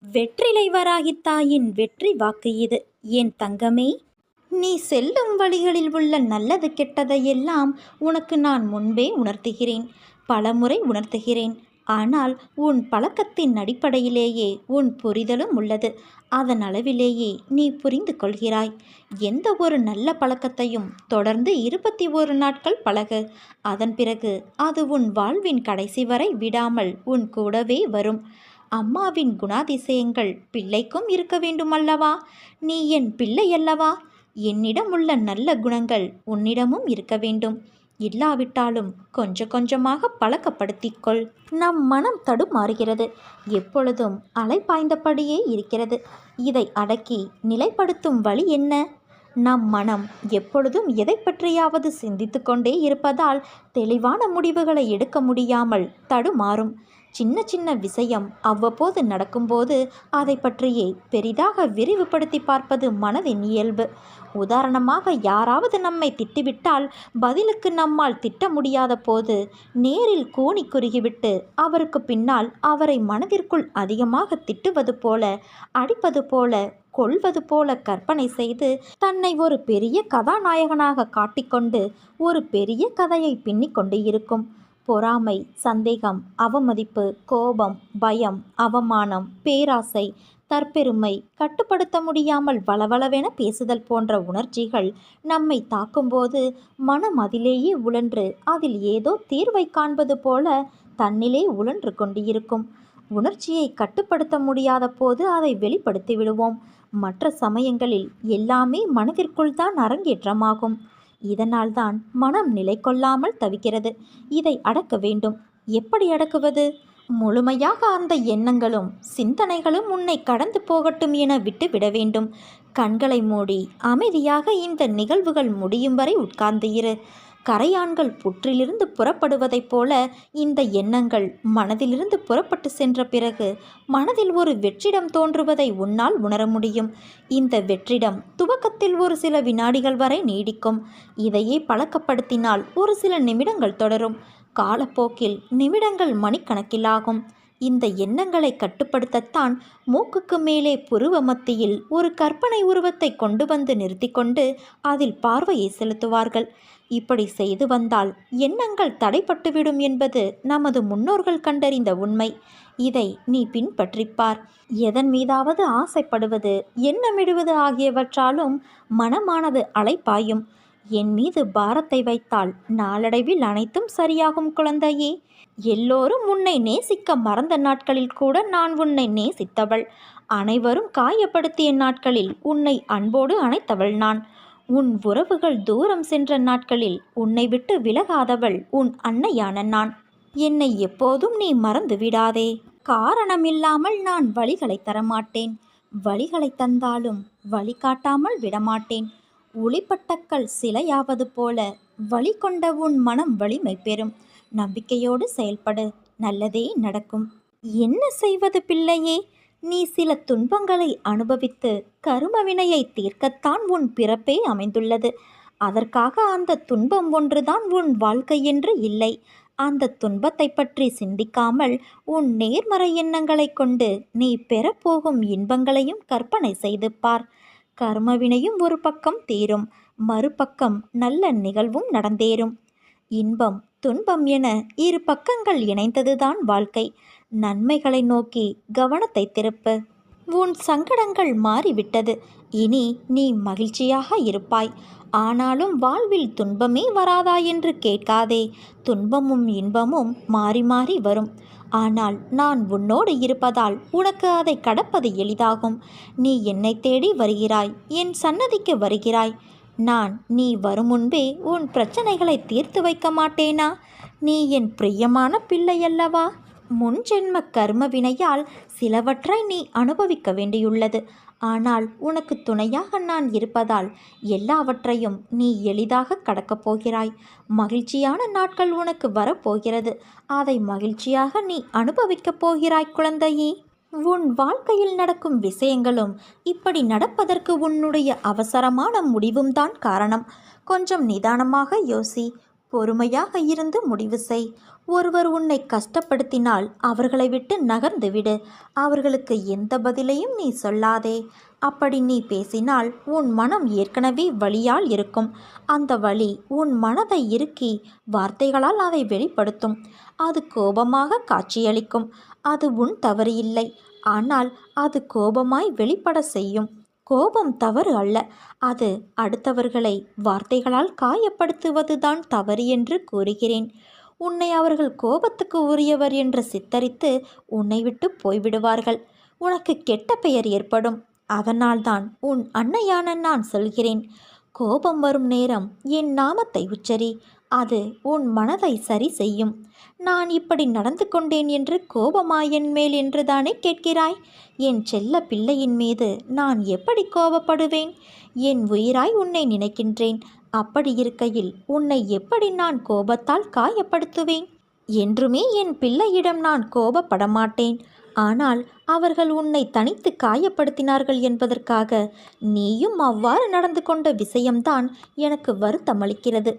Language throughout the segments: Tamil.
வெற்றிலை வராகி தாயின் வெற்றி வாக்கு இது. என் தங்கமே, நீ செல்லும் வழிகளில் உள்ள நல்லது கெட்டதையெல்லாம் உனக்கு நான் முன்பே உணர்த்துகிறேன், பலமுறை உணர்த்துகிறேன். ஆனால் உன் பழக்கத்தின் அடிப்படையிலேயே உன் புரிதலும் உள்ளது. அதன் அளவிலேயே நீ புரிந்து கொள்கிறாய். எந்த ஒரு நல்ல பழக்கத்தையும் தொடர்ந்து 21 நாட்கள் பழகு. அதன் பிறகு அது உன் வாழ்வின் கடைசி வரை விடாமல் உன் கூடவே வரும். அம்மாவின் குணாதிசயங்கள் பிள்ளைக்கும் இருக்க வேண்டுமல்லவா? நீ என் பிள்ளை அல்லவா? என்னிடம் உள்ள நல்ல குணங்கள் உன்னிடமும் இருக்க வேண்டும். இல்லாவிட்டாலும் கொஞ்சம் கொஞ்சமாக பழக்கப்படுத்திக்கொள். நம் மனம் தடுமாறுகிறது, எப்பொழுதும் அலைப்பாய்ந்தபடியே இருக்கிறது. இதை அடக்கி நிலைப்படுத்தும் வழி என்ன? நம் மனம் எப்பொழுதும் எதை பற்றியாவது சிந்தித்து கொண்டே இருப்பதால் தெளிவான முடிவுகளை எடுக்க முடியாமல் தடுமாறும். சின்ன சின்ன விஷயம் அவ்வப்போது நடக்கும்போது அதை பற்றியே பெரிதாக விரிவுபடுத்தி பார்ப்பது மனதின் இயல்பு. உதாரணமாக, யாராவது நம்மை திட்டிவிட்டால் பதிலுக்கு நம்மால் திட்ட முடியாத போது நேரில் கூனி குறுகிவிட்டு அவருக்கு பின்னால் அவரை மனதிற்குள் அதிகமாக திட்டுவது போல, அடிப்பது போல, கொள்வது போல கற்பனை செய்து தன்னை ஒரு பெரிய கதாநாயகனாக காட்டிக்கொண்டு ஒரு பெரிய கதையை பின்னிக்கொண்டு இருக்கும். பொறாமை, சந்தேகம், அவமதிப்பு, கோபம், பயம், அவமானம், பேராசை, தற்பெருமை, கட்டுப்படுத்த முடியாமல் வளவளவென பேசுதல் போன்ற உணர்ச்சிகள் நம்மை தாக்கும்போது மனம் அதிலேயே உழன்று அதில் ஏதோ தீர்வை காண்பது போல தன்னிலே உழன்று கொண்டு இருக்கும். உணர்ச்சியை கட்டுப்படுத்த முடியாத போது அதை வெளிப்படுத்தி விடுவோம். மற்ற சமயங்களில் எல்லாமே மனதிற்குள் தான் அரங்கேற்றமாகும். இதனால்தான் மனம் நிலை கொள்ளாமல் தவிக்கிறது. இதை அடக்க வேண்டும். எப்படி அடக்குவது? முழுமையாக அந்த எண்ணங்களும் சிந்தனைகளும் உன்னை கடந்து போகட்டும் என விட்டு விட வேண்டும். கண்களை மூடி அமைதியாக இந்த நிகழ்வுகள் முடியும் வரை உட்கார்ந்து இரு. கரையான்கள் புற்றிலிருந்து புறப்படுவதைப் போல இந்த எண்ணங்கள் மனதிலிருந்து புறப்பட்டு சென்ற பிறகு மனதில் ஒரு வெற்றிடம் தோன்றுவதை உன்னால் உணர முடியும். இந்த வெற்றிடம் துவக்கத்தில் ஒரு சில வினாடிகள் வரை நீடிக்கும். இதையே பழக்கப்படுத்தினால் ஒரு சில நிமிடங்கள் தொடரும். காலப்போக்கில் நிமிடங்கள் மணிக்கணக்கில் ஆகும். இந்த எண்ணங்களை கட்டுப்படுத்தத்தான் மூக்குக்கு மேலே புருவ மத்தியில் ஒரு கற்பனை உருவத்தை கொண்டு வந்து நிறுத்தி கொண்டு அதில் பார்வையை செலுத்துவார்கள். இப்படி செய்து வந்தால் எண்ணங்கள் தடைப்பட்டுவிடும் என்பது நமது முன்னோர்கள் கண்டறிந்த உண்மை. இதை நீ பின்பற்றிப்பார். எதன் மீதாவது ஆசைப்படுவது, எண்ணமிடுவது ஆகியவற்றாலும் மனமானது அலைப்பாயும். என் மீது பாரத்தை வைத்தால் நாளடைவில் அனைத்தும் சரியாகும் குழந்தையே. எல்லோரும் உன்னை நேசிக்க மறந்த நாட்களில் கூட நான் உன்னை நேசித்தவள். அனைவரும் காயப்படுத்திய நாட்களில் உன்னை அன்போடு அணைத்தவள் நான். உன் உறவுகள் தூரம் சென்ற நாட்களில் உன்னை விட்டு விலகாதவள் உன் அன்னையான நான். என்னை எப்போதும் நீ மறந்து விடாதே. காரணமில்லாமல் நான் வழிகளை தரமாட்டேன். வழிகளை தந்தாலும் வழிகாட்டாமல் விடமாட்டேன். ஒளிப்பட்டக்கல் சிலையாவது போல வழி கொண்ட உன் மனம் வலிமை பெறும். நம்பிக்கையோடு செயல்படு, நல்லதே நடக்கும். என்ன செய்வது பிள்ளையே? நீ சில துன்பங்களை அனுபவித்து கருமவினையை தீர்க்கத்தான் உன் பிறப்பே அமைந்துள்ளது. அதற்காக அந்த துன்பம் ஒன்றுதான் உன் வாழ்க்கை என்று இல்லை. அந்த துன்பத்தை பற்றி சிந்திக்காமல் உன் நேர்மறை எண்ணங்களை கொண்டு நீ பெறப்போகும் இன்பங்களையும் கற்பனை செய்து பார். கர்மவினையும் ஒரு பக்கம் தீரும், மறுபக்கம் நல்ல நிகழ்வும் நடந்தேறும். இன்பம் துன்பம் என இரு பக்கங்கள் இணைந்ததுதான் வாழ்க்கை. நன்மைகளை நோக்கி கவனத்தை திருப்பு. உன் சங்கடங்கள் மாறிவிட்டது. இனி நீ மகிழ்ச்சியாக இருப்பாய். ஆனாலும் வாழ்வில் துன்பமே வராதா என்று கேட்காதே. துன்பமும் இன்பமும் மாறி மாறி வரும். ஆனால் நான் உன்னோடு இருப்பதால் உனக்கு அதை கடப்பது எளிதாகும். நீ என்னை தேடி வருகிறாய், என் சன்னதிக்கு வருகிறாய். நான் நீ வரும் முன்பே உன் பிரச்சனைகளை தீர்த்து வைக்க மாட்டேனா? நீ என் பிரியமான பிள்ளையல்லவா? முன்ஜென்ம கர்ம வினையால் சிலவற்றை நீ அனுபவிக்க வேண்டியுள்ளது. ஆனால் உனக்கு துணையாக நான் இருப்பதால் எல்லாவற்றையும் நீ எளிதாக கடக்கப் போகிறாய். மகிழ்ச்சியான நாட்கள் உனக்கு வரப்போகிறது. அதை மகிழ்ச்சியாக நீ அனுபவிக்கப் போகிறாய் குழந்தையே. உன் வாழ்க்கையில் நடக்கும் விஷயங்களும் இப்படி நடப்பதற்கு உன்னுடைய அவசரமான முடிவும் தான் காரணம். கொஞ்சம் நிதானமாக யோசி. பொறுமையாக இருந்து முடிவு செய். ஒருவர் உன்னை கஷ்டப்படுத்தினால் அவர்களை விட்டு நகர்ந்து விடு. அவர்களுக்கு எந்த பதிலையும் நீ சொல்லாதே. அப்படி நீ பேசினால் உன் மனம் ஏற்கனவே வலியால் இருக்கும். அந்த வலி உன் மனதை இறுக்கி வார்த்தைகளால் அதை வெளிப்படுத்தும். அது கோபமாக காட்சியளிக்கும். அது உன் தவறு இல்லை. ஆனால் அது கோபமாய் வெளிப்பட செய்யும். கோபம் தவறு அல்ல. அது அடுத்தவர்களை வார்த்தைகளால் காயப்படுத்துவதுதான் தவறு என்று கூறுகிறேன். உன்னை அவர்கள் கோபத்துக்கு உரியவர் என்று சித்தரித்து உன்னை விட்டு போய்விடுவார்கள். உனக்கு கெட்ட பெயர் ஏற்படும். அதனால்தான் உன் அன்னையான நான் சொல்கிறேன், கோபம் வரும் நேரம் என் நாமத்தை உச்சரி. அது உன் மனதை சரி செய்யும். நான் இப்படி நடந்து கொண்டேன் என்று கோபமா என் மேல் என்றுதானே கேட்கிறாய்? என் செல்ல பிள்ளையின் மீது நான் எப்படி கோபப்படுவேன்? என் உயிராய் உன்னை நினைக்கின்றேன். அப்படி இருக்கையில் உன்னை எப்படி நான் கோபத்தால் காயப்படுத்துவேன்? என்றுமே என் பிள்ளையிடம் நான் கோபப்பட மாட்டேன். ஆனால் அவர்கள் உன்னை தனித்து காயப்படுத்தினார்கள் என்பதற்காக நீயும் அவ்வாறு நடந்து கொண்ட விஷயம்தான் எனக்கு வருத்தமளிக்கிறது.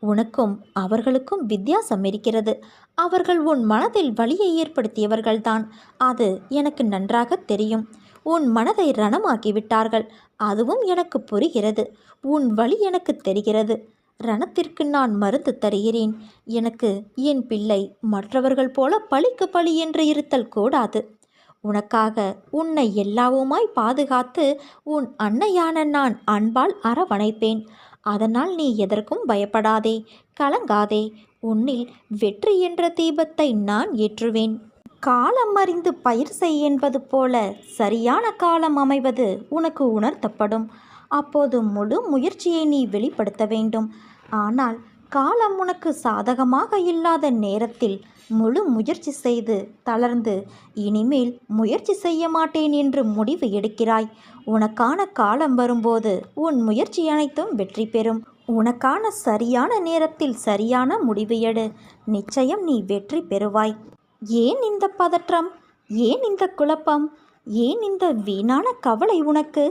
உனக்கும் அவர்களுக்கும் வித்தியாசம் இருக்கிறது. அவர்கள் உன் மனதில் வலியை ஏற்படுத்தியவர்கள்தான். அது எனக்கு நன்றாக தெரியும். உன் மனதை ரணமாக்கிவிட்டார்கள். அதுவும் எனக்கு புரிகிறது. உன் வலி எனக்கு தெரிகிறது. ரணத்திற்கு நான் மருந்து தருகிறேன். எனக்கு என் பிள்ளை மற்றவர்கள் போல பழிக்கு பழி என்று இருத்தல் கூடாது. உனக்காக உன்னை எல்லாவுமாய் பாதுகாத்து உன் அன்னையான நான் அன்பால் அரவணைப்பேன். அதனால் நீ எதற்கும் பயப்படாதே, கலங்காதே. உன்னில் வெற்றி என்ற தீபத்தை நான் ஏற்றுவேன். காலம் அறிந்து பயிர் செய் என்பது போல சரியான காலம் அமைவது உனக்கு உணர்த்தப்படும். அப்போது முழு முயற்சியை நீ வெளிப்படுத்த வேண்டும். ஆனால் காலம் உனக்கு சாதகமாக இல்லாத நேரத்தில் முழு முயற்சி செய்து தளர்ந்து இனிமேல் முயற்சி செய்ய மாட்டேன் என்று முடிவு எடுக்கிறாய். உனக்கான காலம் வரும்போது உன் முயற்சி அனைத்தும் வெற்றி பெறும். உனக்கான சரியான நேரத்தில் சரியான முடிவு எடு. நிச்சயம் நீ வெற்றி பெறுவாய். ஏன் இந்த பதற்றம்? ஏன் இந்த குழப்பம்? ஏன் இந்த வீணான கவலை உனக்கு?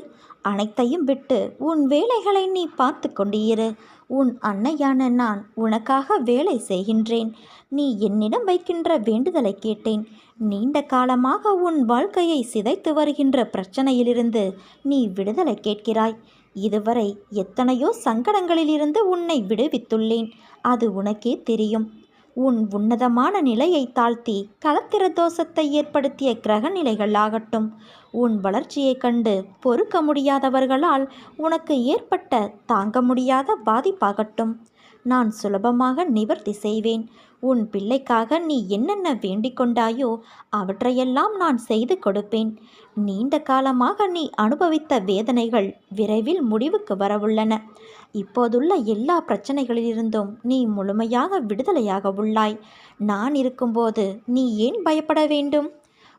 அனைத்தையும் விட்டு உன் வேலைகளை நீ பார்த்து கொண்டிரு. உன் அன்னையான நான் உனக்காக வேலை செய்கின்றேன். நீ என்னிடம் வைக்கின்ற வேண்டுதலை கேட்டேன். நீண்ட காலமாக உன் வாழ்க்கையை சிதைத்து வருகின்ற பிரச்சனையிலிருந்து நீ விடுதலை கேட்கிறாய். இதுவரை எத்தனையோ சங்கடங்களிலிருந்து உன்னை விடுவித்துள்ளேன். அது உனக்கே தெரியும். உன் உன்னதமான நிலையை தாழ்த்தி களத்திர தோஷத்தை ஏற்படுத்திய கிரக நிலைகள் ஆகட்டும், உன் வளர்ச்சியைக் கண்டு பொறுக்க முடியாதவர்களால் உனக்கு ஏற்பட்ட தாங்க முடியாத பாதிப்பாகட்டும், நான் சுலபமாக நிவர்த்தி செய்வேன். உன் பிள்ளைக்காக நீ என்னென்ன வேண்டிக் கொண்டாயோ அவற்றையெல்லாம் நான் செய்து கொடுப்பேன். நீண்ட காலமாக நீ அனுபவித்த வேதனைகள் விரைவில் முடிவுக்கு வரவுள்ளன. இப்போதுள்ள எல்லா பிரச்சனைகளிலிருந்தும் நீ முழுமையாக விடுதலையாக உள்ளாய். நான் இருக்கும்போது நீ ஏன் பயப்பட வேண்டும்?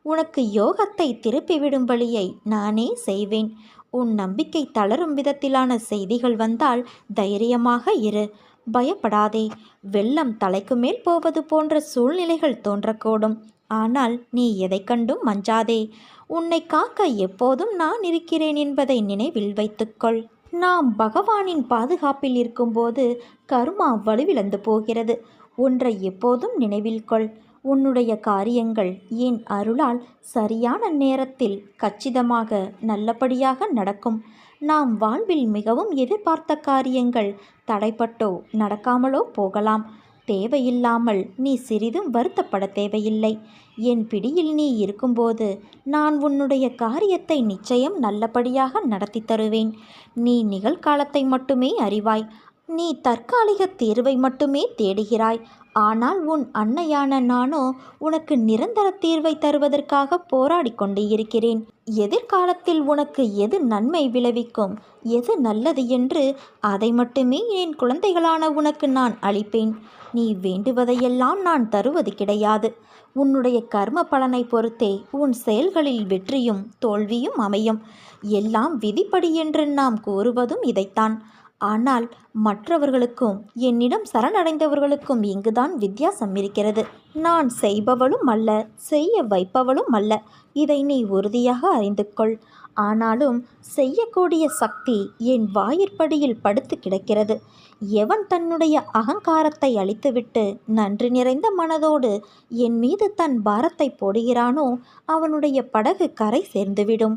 உனக்கு யோகத்தை திருப்பிவிடும் வழியை நானே செய்வேன். உன் நம்பிக்கை தளரும் விதத்திலான செய்திகள் வந்தால் தைரியமாக இரு. பயப்படாதே. வெள்ளம் தலைக்கு மேல் போவது போன்ற சூழ்நிலைகள் தோன்றக்கூடும். ஆனால் நீ எதை கண்டும் மஞ்சாதே. உன்னை காக்க எப்போதும் நான் இருக்கிறேன் என்பதை நினைவில் வைத்துக்கொள். நாம் பகவானின் பாதுகாப்பில் இருக்கும்போது கர்மா வலுவிழந்து போகிறது. ஒன்றை எப்போதும் நினைவில் கொள். உன்னுடைய காரியங்கள் என் அருளால் சரியான நேரத்தில் கச்சிதமாக நல்லபடியாக நடக்கும். நாம் வாழ்வில் மிகவும் எதிர்பார்த்த காரியங்கள் தடைப்பட்டோ நடக்காமலோ போகலாம். தேவையில்லாமல் நீ சிறிதும் வருத்தப்பட தேவையில்லை. என் பிடியில் நீ இருக்கும்போது நான் உன்னுடைய காரியத்தை நிச்சயம் நல்லபடியாக நடத்தி தருவேன். நீ நிகழ்காலத்தை மட்டுமே அறிவாய். நீ தற்காலிக தீர்வை மட்டுமே தேடுகிறாய். ஆனால் உன் அன்னையான நானோ உனக்கு நிரந்தர தீர்வை தருவதற்காக போராடி கொண்டு இருக்கிறேன். எதிர்காலத்தில் உனக்கு எது நன்மை விளைவிக்கும், எது நல்லது என்று அதை மட்டுமே என் குழந்தைகளான உனக்கு நான் அளிப்பேன். நீ வேண்டுவதையெல்லாம் நான் தருவது கிடையாது. உன்னுடைய கர்ம பலனை பொறுத்தே உன் செயல்களில் வெற்றியும் தோல்வியும் அமையும். எல்லாம் விதிப்படி என்று நாம் கூறுவதும் இதைத்தான். ஆனால் மற்றவர்களுக்கும் என்னிடம் சரணடைந்தவர்களுக்கும் இங்குதான் வித்தியாசம் இருக்கிறது. நான் செய்பவளும் அல்ல, செய்ய வைப்பவளும் அல்ல. இதை நீ உறுதியாக அறிந்து கொள். ஆனாலும் செய்யக்கூடிய சக்தி என் வாயிற்படியில் படுத்து கிடக்கிறது. எவன் தன்னுடைய அகங்காரத்தை அழித்துவிட்டு நன்றி நிறைந்த மனதோடு என் மீது தன் பாரத்தை போடுகிறானோ அவனுடைய படகு கரை சேர்ந்துவிடும்.